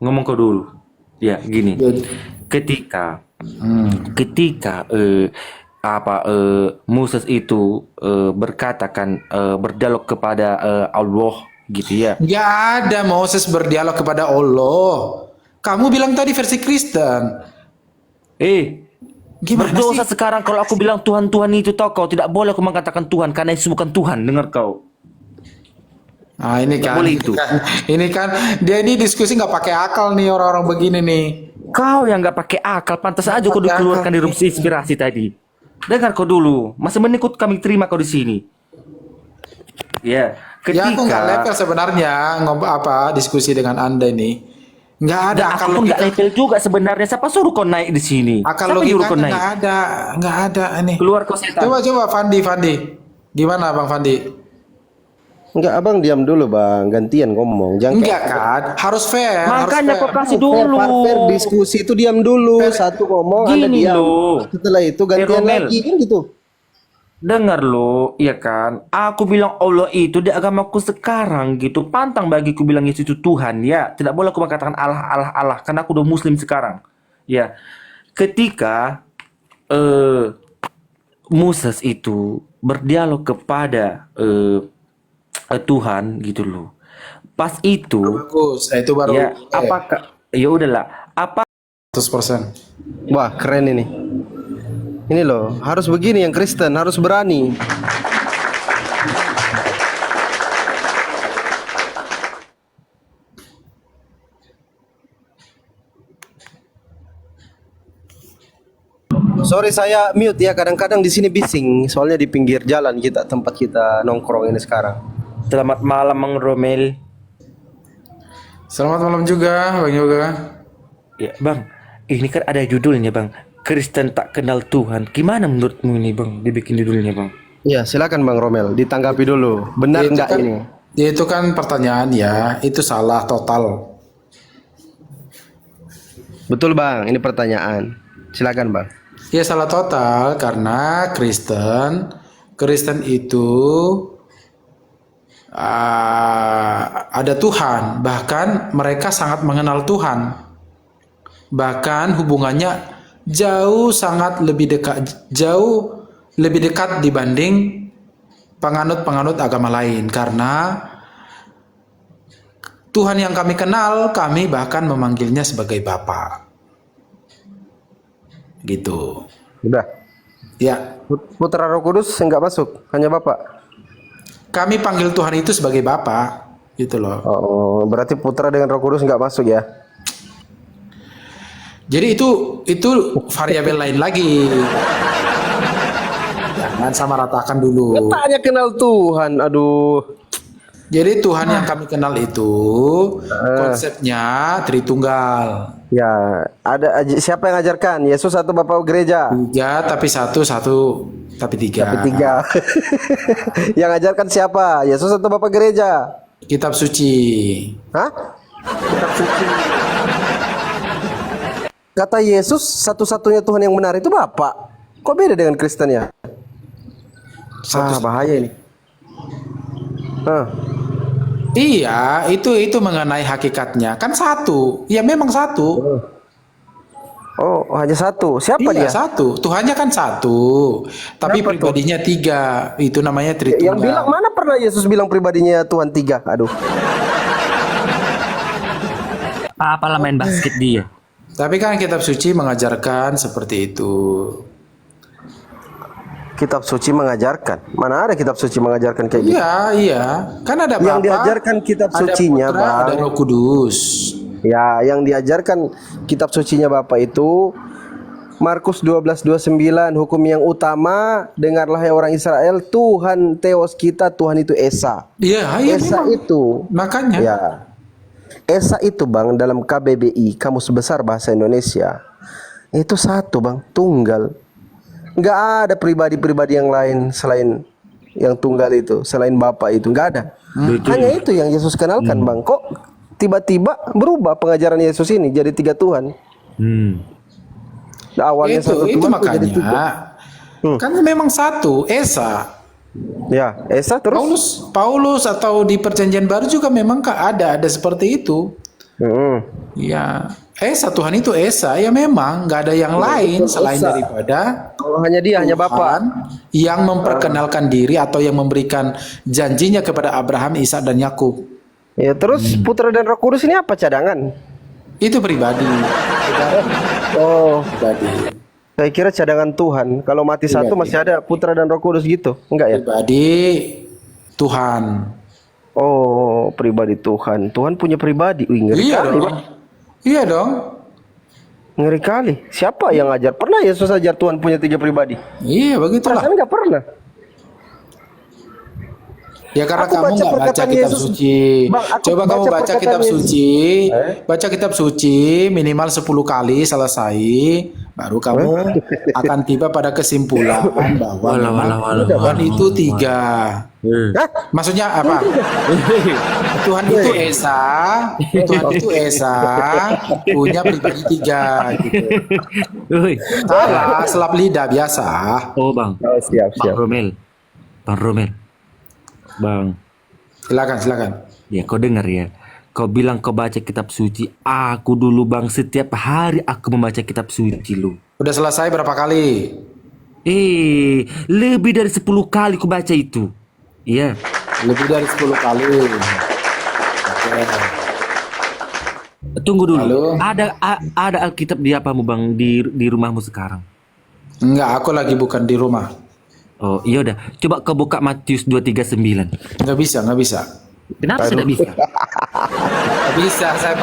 ngomong kau dulu. Ya, gini. Good. Ketika Hmm. ketika Moses itu berkatakan berdialog kepada Allah gitu ya. Nggak ada Moses berdialog kepada Allah. Kamu bilang tadi versi Kristen. Eh, Gimana berdosa sih? sekarang kalau aku bilang Tuhan Tuhan itu tahu kau tidak boleh aku mengatakan Tuhan karena Yesus bukan Tuhan. Dengar kau. Ah ini Tidak kan, boleh ini itu. kan, ini kan dia ini diskusi nggak pakai akal nih orang-orang begini nih. Kau yang nggak pakai akal, pantas Nggak aja kau pakai akal. dikeluarkan di room inspirasi tadi. Dengar kau dulu, masa menikut kami terima kau di sini. Ya, Ya aku nggak ketika level sebenarnya diskusi dengan Anda ini. Nggak ada dan akal aku pun nggak logika. level juga sebenarnya. Siapa suruh kau naik di sini? Akal Siapa nyuruh kau logikanya naik? nggak ada ini. Keluar kau setan. Coba Fandi. Gimana Bang Fandi? Enggak, abang diam dulu bang, gantian ngomong. Jangan Enggak kan? Harus fair, harus Makanya fair. kau kasih fair, dulu. fair diskusi itu diam dulu. Fair. Satu ngomong, anda Gini diam. loh. Setelah itu gantian Romel. lagi kan gitu. Dengar lo, ya kan? Aku bilang Allah itu di agamaku sekarang gitu. Pantang bagiku bilang Yesus itu Tuhan, ya. Tidak boleh aku mengatakan Allah, Allah, Allah. Karena aku udah Muslim sekarang. Ya. Ketika Moses itu berdialog kepada Tuhan gitu loh. Pas itu, Bagus. Itu baru ya apakah ya udahlah. Apa 100%. Wah keren ini. Ini loh, harus begini yang Kristen, harus berani. Sorry saya mute ya, kadang-kadang di sini bising, soalnya di pinggir jalan kita tempat kita nongkrong ini sekarang. selamat malam Mang Romel. Selamat malam juga, Bang Yoga. Ya, Bang. Ini kan ada judulnya, Bang. Kristen tak kenal Tuhan. Gimana menurutmu ini, Bang? Dibikin judulnya, Bang. Ya silakan Bang Romel, ditanggapi dulu. Benar Itu nggak kan, ini? itu kan pertanyaan ya, itu salah total. Betul Bang, ini pertanyaan. Silakan Bang. Ya salah total karena Kristen itu ada Tuhan, bahkan mereka sangat mengenal Tuhan. Bahkan hubungannya jauh lebih dekat dibanding penganut-penganut agama lain karena Tuhan yang kami kenal, kami bahkan memanggilnya sebagai Bapa. Gitu. Udah. Ya, Putra Roh Kudus nggak masuk, hanya Bapak. kami panggil Tuhan itu sebagai Bapa, gitu loh. Oh, berarti Putra dengan Roh Kudus nggak masuk ya? Jadi itu variabel lain lagi. Jangan sama ratakan dulu. Katanya kenal Tuhan, aduh. Jadi Tuhan yang kami kenal itu konsepnya Tritunggal. Ya, siapa yang ajarkan? Yesus atau Bapak gereja? Tiga tapi satu tapi tiga. Tapi tiga. Yang ajarkan siapa? Yesus atau Bapak gereja? Kitab suci. Hah? Kitab suci. Kata Yesus, satu-satunya Tuhan yang benar itu Bapak. Kok beda dengan Kristen ya? Bahaya ini. Hah. Iya, itu mengenai hakikatnya. Kan satu. Ya memang satu. Oh, hanya satu. Siapa Iya, dia? satu. Tuhannya kan satu. Tapi Kenapa tuh? pribadinya tiga. Itu namanya Yang bilang Tritunggal. mana pernah Yesus bilang pribadinya Tuhan tiga? Aduh. Apalah main basket dia. Tapi kan kitab suci mengajarkan seperti itu. Kitab suci mengajarkan. Mana ada kitab suci mengajarkan kayak gitu? Iya. Kan ada Yang Bapa, diajarkan kitab ada sucinya, Putra, Bang. ada Roh Kudus. Ya, yang diajarkan kitab sucinya Bapak itu Markus 12:29, hukum yang utama, dengarlah hai orang Israel, Tuhan Theos kita, Tuhan itu Esa. Iya, Esa memang. itu. Makanya. Ya. Esa itu Bang dalam KBBI, Kamus Besar Bahasa Indonesia. Itu satu Bang, tunggal. Nggak ada pribadi-pribadi yang lain selain yang tunggal itu, selain Bapa itu, nggak ada. Hanya itu yang Yesus kenalkan Bang. Kok tiba-tiba berubah pengajaran Yesus ini jadi tiga Tuhan? Awalnya satu itu Tuhan kok jadi tiga. makanya. Kan memang satu, Esa. Ya, Esa terus. Paulus atau di Perjanjian Baru juga memang ada seperti itu. Hmm. Ya, Esa, Tuhan itu Esa, ya memang nggak ada yang lain selain Esa. daripada Oh, hanya dia, hanya Bapa. Tuhan yang memperkenalkan diri atau yang memberikan janjinya kepada Abraham, Ishak dan Yakub. Ya, terus Putra dan Roh Kudus ini apa cadangan? Itu pribadi. Oh, Pribadi. saya kira cadangan Tuhan. Kalau mati satu masih ada Putra dan Roh Kudus gitu. Enggak ya? Pribadi Tuhan. Oh, pribadi Tuhan. Tuhan punya pribadi. Wih, ngeri Iya kali, dong. Bang. Iya dong. Ngeri kali. Siapa yang ngajar? Pernah Yesus ajar Tuhan punya 3 pribadi? Iya, begitulah. Perasaan nggak pernah. Ya karena Aku kamu baca nggak baca perkataan kitab Yesus. suci. Bang, aku Coba kamu baca baca perkataan kitab Yesus. suci. Baca kitab suci minimal 10 kali selesai. Baru kamu akan tiba pada kesimpulan bahwa memang Tuhan itu 3. Hah? Maksudnya apa? Tuhan itu Esa. Tuhan itu Esa. Punya pribadi 3 gitu. Woi. Salah, selap lidah biasa. Oh bang, Oh, siap, Bang siap. Romel, Bang Romel, Bang. Silakan. Ya kau dengar ya. Kau bilang kau baca kitab suci. Aku dulu bang, setiap hari aku membaca kitab suci lu. Udah selesai berapa kali? Lebih dari 10 kali ku baca itu. Iya. Lebih dari 10 kali. Oke. Tunggu dulu. Halo? Ada Alkitab di apamu bang di rumahmu sekarang? Enggak, aku lagi bukan di rumah. Oh iya udah. Coba kau buka Matius 2:39. Nggak bisa. Kenapa tidak bisa? Nggak bisa, saya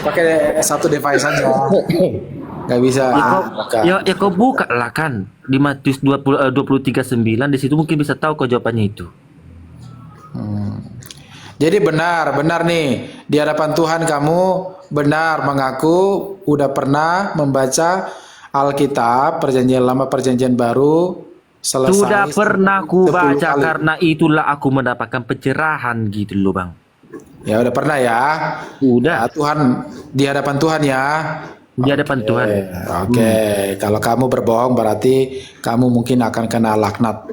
pakai satu device saja. Nggak bisa. Buka. Ya kau buka lah kan di Matius 23:9 di situ mungkin bisa tahu kau jawabannya itu. Jadi benar nih di hadapan Tuhan kamu benar mengaku udah pernah membaca Alkitab, Perjanjian Lama, Perjanjian Baru selesai. Sudah pernah ku 10 baca kali. karena itulah aku mendapatkan pencerahan gitu loh bang. Ya udah pernah ya. Udah Nah, Tuhan di hadapan Tuhan ya. di hadapan Tuhan. Oke, kalau kamu berbohong berarti kamu mungkin akan kena laknat.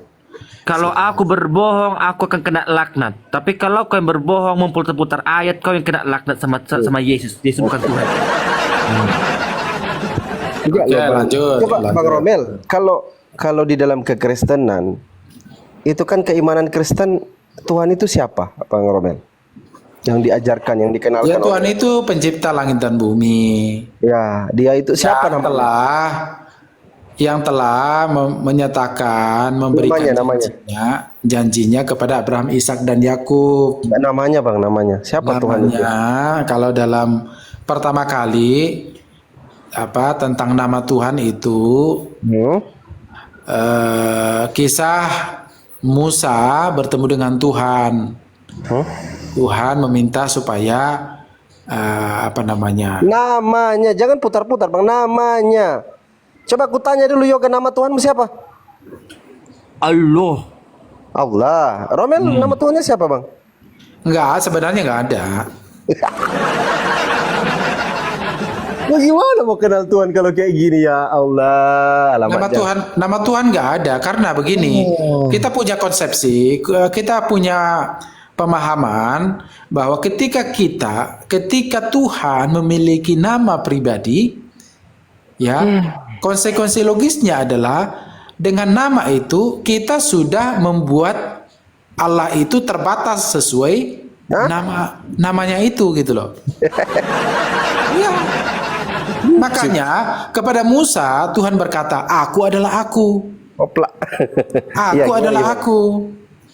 Kalau aku berbohong aku akan kena laknat. Tapi kalau kau yang berbohong memputar-putar ayat kau yang kena laknat sama Yesus. Yesus bukan Tuhan. Enggak, Oke, ya, Bang. lanjut. Coba Bang Romel, kalau di dalam kekristenan itu kan keimanan Kristen, Tuhan itu siapa, Bang Romel? Yang diajarkan, yang dikenalkan Ya Tuhan oleh- itu pencipta langit dan bumi. Ya, dia itu siapa yang namanya? telah menyatakan memberikan Namanya. janjinya kepada Abraham, Ishak dan Yakub. Namanya Bang, namanya. Siapa Tuhan itu? Namanya kalau dalam pertama kali tentang nama Tuhan itu Hmm? kisah Musa bertemu dengan Tuhan. Hmm? Tuhan meminta supaya Namanya, jangan putar-putar Bang, namanya. Coba aku tanya dulu Yoga, nama Tuhanmu siapa? Allah. Allah. Romel, nama Tuhannya siapa Bang? sebenarnya nggak ada. Gimana mau kenal Tuhan kalau kayak gini ya Allah? Alamat Nama Tuhan nggak ada karena begini, kita punya konsepsi, kita punya pemahaman bahwa ketika Tuhan memiliki nama pribadi, ya konsekuensi logisnya adalah dengan nama itu kita sudah membuat Allah itu terbatas sesuai namanya itu gitu loh. Iya. Makanya kepada Musa Tuhan berkata, "Aku adalah aku." Opla. Aku Iya, adalah gimana? aku.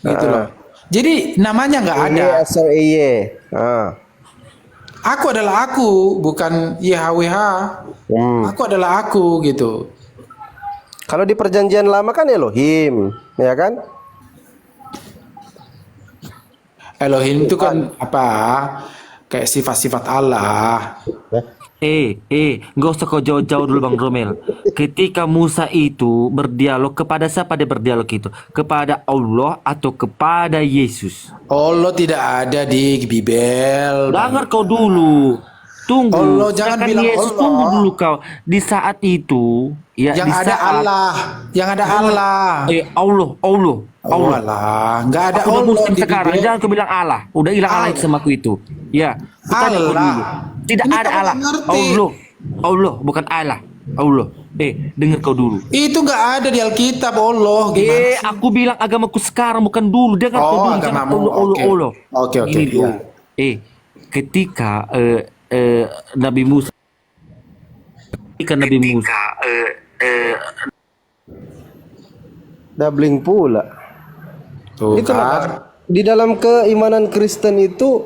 Gitu loh. Jadi namanya nggak ada. Iye. Aku adalah aku, bukan YHWH. Aku adalah aku gitu. Kalau di perjanjian lama kan Elohim, ya kan? Elohim itu kan kayak sifat-sifat Allah. Nggak usah kau jauh-jauh dulu Bang Romel. Ketika Musa itu berdialog, kepada siapa dia berdialog itu? Kepada Allah atau kepada Yesus? Allah tidak ada di Bibel. Dengar kau dulu. Tunggu. Allah, jangan Sedangkan bilang Yesus, Allah. tunggu dulu kau. Di saat itu, ya Yang di ada saat Allah, yang ada Allah. Allah. Allah lah, nggak ada Aku udah Allah Muslim di sekarang, Bibel. jangan kau bilang Allah. Udah hilang Allah itu sama aku itu. Ya, ku tanya kau dulu. Tidak Ini ada kamu Allah. nggak ngerti. Allah. Allah bukan Allah. Allah. Dengar kau dulu. Itu nggak ada di Alkitab Allah. Gimana sih? Aku bilang agamaku sekarang bukan dulu. Dengar kau Oh, dulu. Jangan agamamu. Allah, Allah, Oke. Allah. Oke, oke, Gini iya. dulu. Ketika Nabi Musa, Doubling pula. Tuh Itu kan. di dalam keimanan Kristen itu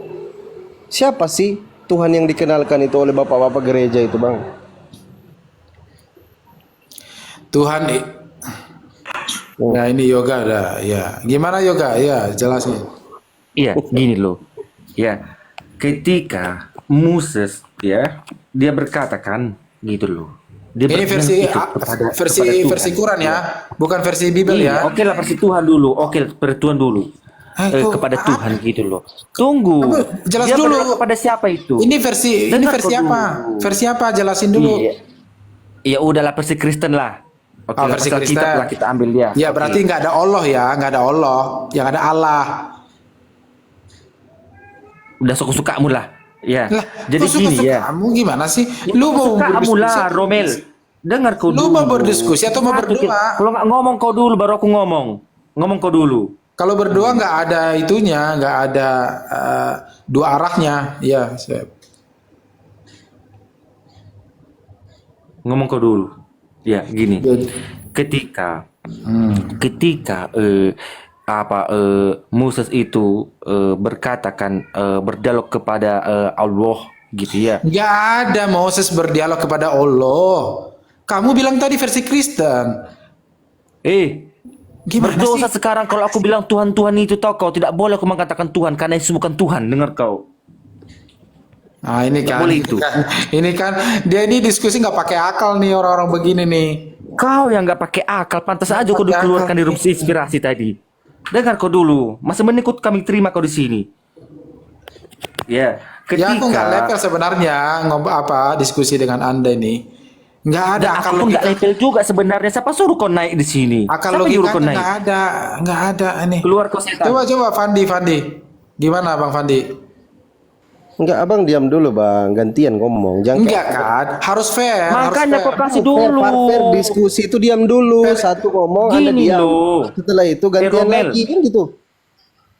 siapa sih Tuhan yang dikenalkan itu oleh bapak-bapak gereja itu, Bang? Tuhan ya ini yoga ada ya. Gimana yoga? Ya, jelasin. Iya, gini loh. Ya, ketika Moses ya, dia berkata kan gitu loh. Dia Ini berbilang versi itu kepada Tuhan. versi Quran ya, bukan versi Bible Iya, ya. oke lah versi Tuhan dulu. Oke, versi Tuhan dulu. Kok- Kepada Tuhan gitu loh. Tunggu. Jelas Dia dulu. berdoa kepada siapa itu? Ini versi Dengar kau apa? dulu. Versi apa? Jelasin dulu. Iya. Ya udahlah versi Kristen lah. Oke, Oh, lah, versi pasal Kristen. kitab lah kita ambil dia. Ya, berarti nggak ada Allah ya, nggak ada Allah, yang ada Allah. Udah suka-sukamu lah. Ya. Lah, Jadi kok gini suka-suka ya. kamu gimana sih? Lu mau Kamu berdiskusi lah, atau- Romel. Dengar kau Lu dulu. mau berdiskusi atau mau Satu, berdoa? Kalau nggak ngomong kau dulu, baru aku ngomong. Ngomong kau dulu. Kalau berdoa nggak ada itunya, nggak ada dua arahnya. Ya, siap. Ngomong kau dulu. Ya, gini. Jadi- Ketika Hmm. Moses itu berkatakan berdialog kepada Allah gitu ya. Nggak ada Moses berdialog kepada Allah. Kamu bilang tadi versi Kristen. Gimana Berdosa sih? sekarang kalau aku bilang Tuhan Tuhan itu tau kau tidak boleh aku mengatakan Tuhan karena Yesus bukan Tuhan. Dengar kau. Nah ini kan, boleh itu. ini kan dia ini diskusi nggak pakai akal nih orang-orang begini nih. Kau yang nggak pakai akal, pantas aja kau pakai dikeluarkan akal. di room inspirasi tadi. Dengar kau dulu, masih menikut kami terima kau di sini. Ya, Ya aku nggak level ketika sebenarnya diskusi dengan Anda ini. Nggak ada dan akal aku pun nggak logika. level juga sebenarnya. Siapa suruh kau naik di sini? Akal Siapa nyuruh logika kau naik? nggak ada ini. Keluar kau setan. Coba Fandi. Gimana Bang Fandi? Enggak, Abang diam dulu, Bang. Gantian ngomong. Jangan Enggak kan? Harus fair. Makanya harus kau fair. kasih fair, dulu. fair diskusi itu diam dulu. Satu ngomong, Anda Gini diam. loh. Setelah itu gantian Romel. lagi kan gitu.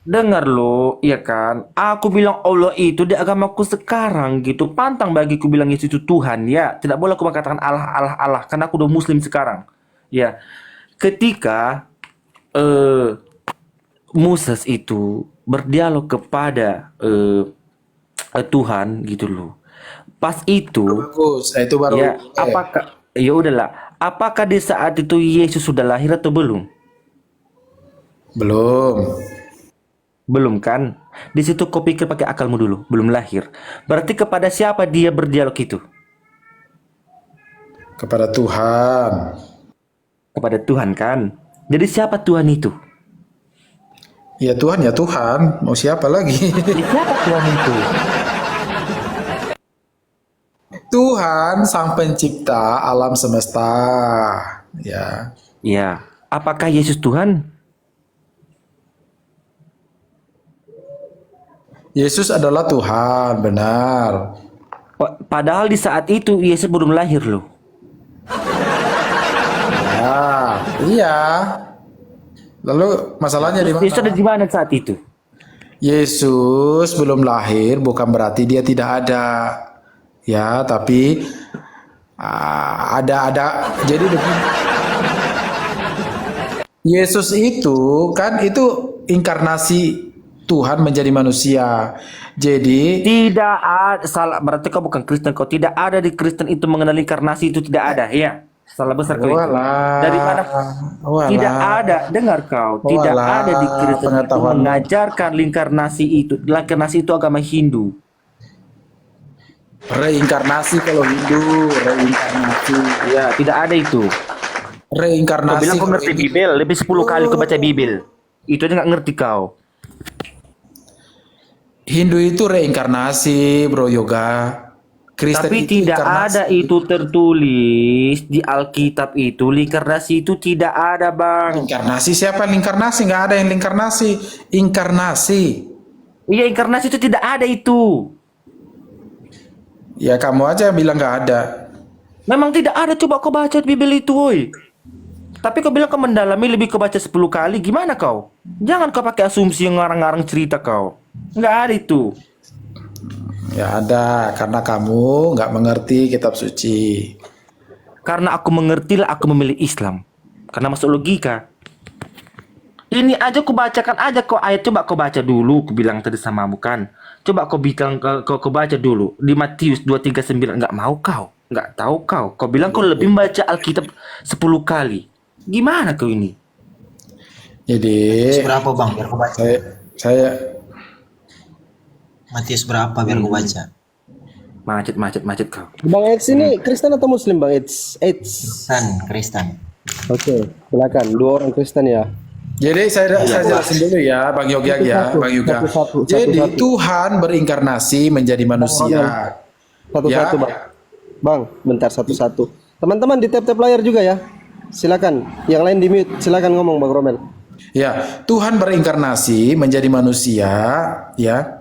Dengar lo, ya kan? Aku bilang Allah itu di agamaku sekarang gitu. Pantang bagiku bilang Yesus itu Tuhan, ya. Tidak boleh aku mengatakan Allah, karena aku udah Muslim sekarang. Ya, ketika Moses itu berdialog kepada Tuhan gitu loh. Pas itu, Bagus. Itu baru. ya, apakah ya udahlah. Apakah di saat itu Yesus sudah lahir atau belum? Belum. Belum kan? Di situ kau pikir pakai akalmu dulu, belum lahir. Berarti kepada siapa dia berdialog itu? Kepada Tuhan. Kepada Tuhan kan? Jadi siapa Tuhan itu? Ya Tuhan ya Tuhan. Mau siapa lagi? Jadi siapa Tuhan itu? Tuhan sang pencipta alam semesta. Ya. Ya, apakah Yesus Tuhan? Yesus adalah Tuhan, benar. Padahal di saat itu Yesus belum lahir loh. Ya, iya. Lalu masalahnya di mana? Yesus ada di mana saat itu? Yesus belum lahir bukan berarti dia tidak ada. Ya, tapi ada. Jadi begini. Yesus itu kan itu inkarnasi Tuhan menjadi manusia. Jadi Tidak ada, salah. Berarti kau bukan Kristen. Kau tidak ada di Kristen itu mengenal inkarnasi itu tidak ada. Ya, salah besar kau itu. Walah. Dari mana? Walah. Tidak ada. Dengar kau. Tidak Walah, ada di Kristen itu pengetahuan. mengajarkan inkarnasi itu. Inkarnasi itu agama Hindu. reinkarnasi kalau Hindu, reinkarnasi. Ya, tidak ada itu. Kau Reinkarnasi. bilang kau kalau ngerti Hindu. Bibel, lebih 10 kali kau baca Bibel. Itu aja nggak ngerti kau. Hindu itu reinkarnasi, Bro Yoga. Kristen Tapi itu tidak inkarnasi. ada itu tertulis di Alkitab itu. Inkarnasi itu tidak ada, Bang. Inkarnasi siapa yang inkarnasi? Nggak ada yang inkarnasi. Inkarnasi. Iya, inkarnasi itu tidak ada itu. Ya kamu aja yang bilang nggak ada. Memang tidak ada, coba kau baca Bible itu, woi. Tapi kau bilang kau mendalami lebih kau baca 10 kali, gimana kau? Jangan kau pakai asumsi yang ngarang-ngarang cerita kau. Nggak ada itu. Ya ada, karena kamu nggak mengerti kitab suci. Karena aku mengerti lah aku memilih Islam. Karena masuk logika. Ini aja aku bacakan aja kau ayat, coba kau baca dulu. Aku bilang tadi sama bukan. Coba kau bilang kau baca dulu di Matius 2:39. Nggak mau kau, nggak tahu kau. Kau bilang kau lebih membaca Alkitab 10 kali. Gimana kau ini? Jadi Berapa bang biar aku baca? saya Matius berapa biar aku baca? Macet kau. Bang Eds ini Kristen atau Muslim Bang Eds? Kristen. Oke, silakan. Dua orang Kristen ya. Jadi saya jelasin dulu ya, Bang Yoga ya, Bang Yoga. Jadi Tuhan berinkarnasi menjadi manusia. Satu-satu Bang. Bang, bentar satu-satu. Teman-teman di tap-tap layar juga ya. Silakan. Yang lain di mute. Silakan ngomong Bang Romel. Ya, Tuhan berinkarnasi menjadi manusia, ya.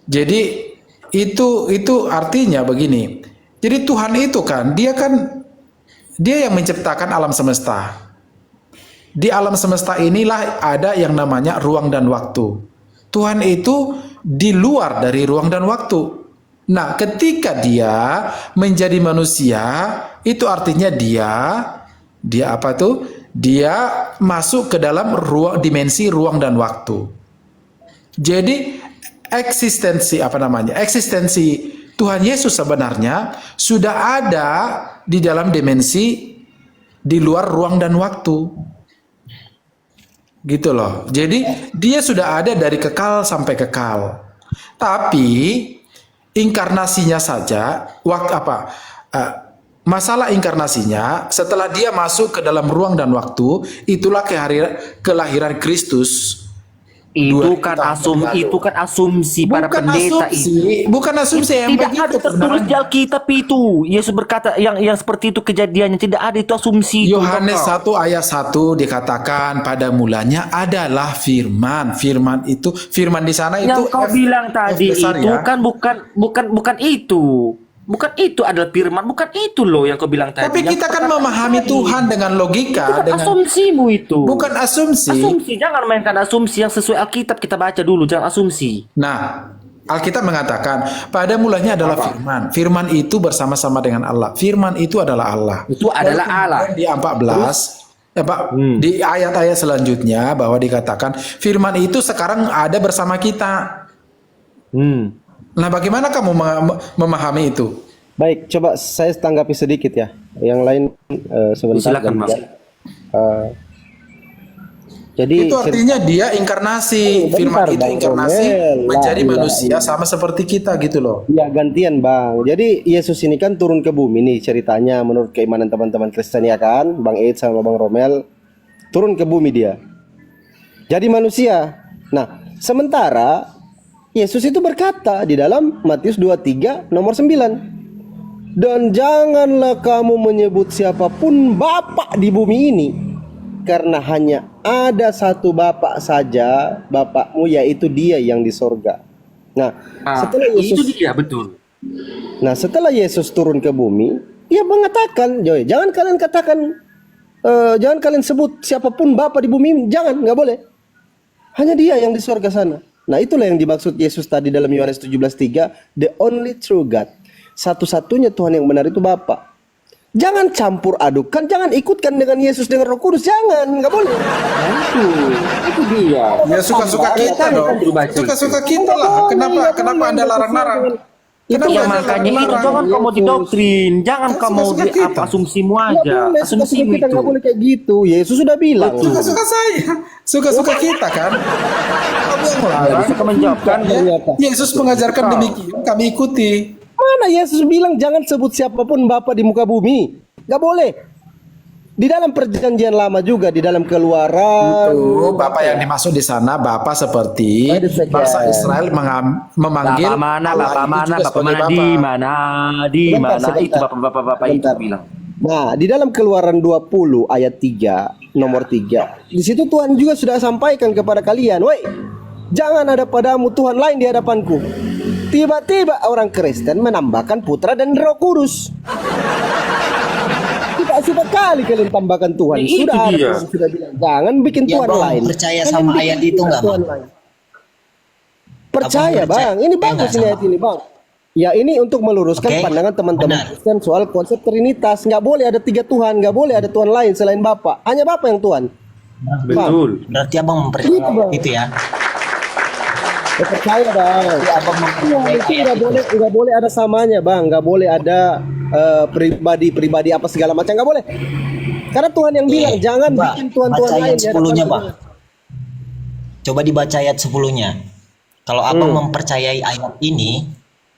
Jadi itu artinya begini. Jadi Tuhan itu kan dia yang menciptakan alam semesta. Di alam semesta inilah ada yang namanya ruang dan waktu. Tuhan itu di luar dari ruang dan waktu. Nah, ketika dia menjadi manusia, itu artinya dia apa tuh? Dia masuk ke dalam dimensi ruang dan waktu. Jadi eksistensi Tuhan Yesus sebenarnya sudah ada di dalam dimensi di luar ruang dan waktu. Gitu loh. Jadi dia sudah ada dari kekal sampai kekal. Tapi inkarnasinya saja masalah inkarnasinya setelah dia masuk ke dalam ruang dan waktu, itulah kelahiran Kristus. Itu kan asumsi para pendeta itu. Bukan asumsi yang Tidak begitu ada tertulis kebenarannya. di Alkitab itu. Yesus berkata yang seperti itu kejadiannya, tidak ada itu asumsi itu. Yohanes Kau. 1 ayat 1 dikatakan pada mulanya adalah firman. Firman di sana itu Yang kau bilang tadi besar itu ya. kan bukan itu. Bukan itu adalah firman, bukan itu loh yang kau bilang tadi. Tapi Yang kita kan perkataan memahami tadi. Tuhan dengan Itu logika, kan dengan asumsimu itu. bukan asumsi. Asumsi, jangan mainkan asumsi yang sesuai Alkitab, kita baca dulu, jangan asumsi. Nah, Alkitab mengatakan pada mulanya adalah firman. Firman itu bersama-sama dengan Allah. Firman itu adalah Allah. Itu adalah Allah. Di 14 di ayat-ayat selanjutnya bahwa dikatakan firman itu sekarang ada bersama kita. Nah, bagaimana kamu memahami itu? Baik, coba saya tanggapi sedikit ya. Yang lain sebentar. Silakan, Mas. Jadi Itu artinya dia inkarnasi. Bentar, Firman itu Bang inkarnasi Romel. menjadi Lah, manusia sama seperti kita gitu loh. ya gantian Bang. Jadi Yesus ini kan turun ke bumi nih ceritanya menurut keimanan teman-teman Kristen ya kan, Bang Eid sama Bang Romel turun ke bumi dia. Jadi manusia. Nah, sementara Yesus itu berkata di dalam Matius 23 nomor 9. Dan janganlah kamu menyebut siapapun Bapa di bumi ini, karena hanya ada satu Bapa saja, Bapakmu, yaitu Dia yang di sorga. Nah, setelah Yesus, itu dia betul. nah setelah Yesus turun ke bumi, Ia mengatakan, jangan kalian katakan, jangan kalian sebut siapapun Bapa di bumi ini, jangan, nggak boleh. Hanya Dia yang di sorga sana. Nah, itulah yang dimaksud Yesus tadi dalam Yohanes 17:3, the only true God. Satu-satunya Tuhan yang benar itu Bapa. Jangan campur adukan, jangan ikutkan dengan Yesus dengan Roh Kudus, jangan, nggak boleh. Itu dia. Ya suka-suka kita dong. Suka-suka kita lah. Kenapa Anda larang-larang? Itu Kenapa ya Anda makanya itu larang-larang? jangan kamu didoktrin, jangan Kan kamu suka-suka di kita. apa asumsimu Nggak aja, boleh, asumsimu suka-suka kita itu. nggak boleh kayak gitu. Yesus sudah bilang. Suka-suka saya. Suka-suka kita kan. Kamu yang melarang. Bisa kamu menjawabkan? Ternyata. Yesus mengajarkan demikian, kami ikuti. Mana Yesus bilang jangan sebut siapapun Bapa di muka bumi? Nggak boleh. Di dalam perjanjian lama juga, di dalam Keluaran. Itu Bapak yang dimaksud di sana, Bapak seperti bangsa Israel memanggil Bapak mana, Allah Bapak itu mana, juga Bapak sebagai mana, di mana, Sebentar. itu Bapak-bapak itu Sebentar. bilang. Nah, di dalam Keluaran 20 ayat 3, nomor 3. Di situ Tuhan juga sudah sampaikan kepada kalian, "Woi, jangan ada padamu Tuhan lain di hadapanku. Tiba-tiba orang Kristen menambahkan Putra dan Roh Kudus. Tidak sudah kali kalian tambahkan Tuhan. Itu Sudah ada dia. Tuhan sudah bilang, jangan bikin Ya, Tuhan Bang, lain. percaya Kalian sama bikin ayat itu nggak, Tuhan Bang? lain. Percaya, Abang percaya Bang. Ini nggak bagus sama- nih ayat ini, Bang. Ya, ini untuk meluruskan Oke, pandangan teman-teman benar. Kristen soal konsep Trinitas. Nggak boleh ada 3 Tuhan, nggak boleh ada Tuhan lain selain Bapa. Hanya Bapa yang Tuhan. Betul. Berarti abang Itu, mempercayai Bang. itu ya? Ya, percaya, Bang. Berarti abang Iya, mempercayai itu ayat itu. nggak boleh ada samanya, Bang. Nggak boleh ada pribadi apa segala macam, nggak boleh. Karena Tuhan yang bilang jangan Coba bikin Tuhan-Tuhan baca lain ayat di hadapan 10-nya, Tuhan. Bang. Coba dibaca ayat 10-nya. Kalau abang mempercayai ayat ini,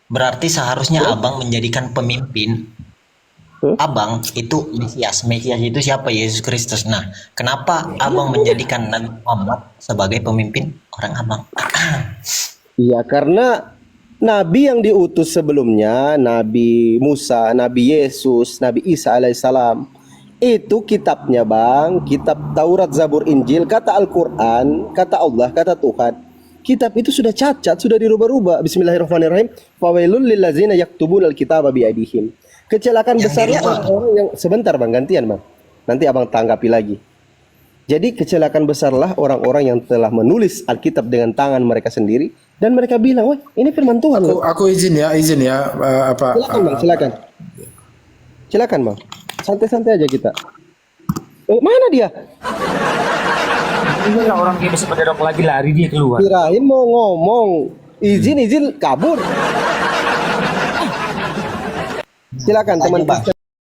berarti seharusnya abang menjadikan pemimpin. Abang itu Mesias. Mesias itu siapa? Yesus Kristus. Nah, kenapa abang menjadikan Nabi Muhammad sebagai pemimpin orang abang? Iya, karena Nabi yang diutus sebelumnya, Nabi Musa, Nabi Yesus, Nabi Isa alaihissalam, itu kitabnya, Bang, kitab Taurat, Zabur, Injil, kata Al-Quran, kata Allah, kata Tuhan. Kitab itu sudah cacat, sudah dirubah-rubah. Bismillahirrahmanirrahim. Fawailul lillazina yaktubuna al-kitaba biaidihim. Kecelakaan Yang besarnya dirubah. orang-orang yang sebentar, Bang, gantian, Bang. Nanti Abang tanggapi lagi. Jadi kecelakaan besarlah orang-orang yang telah menulis Alkitab dengan tangan mereka sendiri dan mereka bilang, "Wah, ini firman Tuhan." loh." Aku izin ya Silakan, Bang, silakan. Silakan, Bang. Santai-santai aja kita. Mana dia? Ini lah orang kayak bisa pada lagi lari dia keluar. Kirain mau ngomong. Izin kabur. Silakan Tanya, teman Bang. Kristen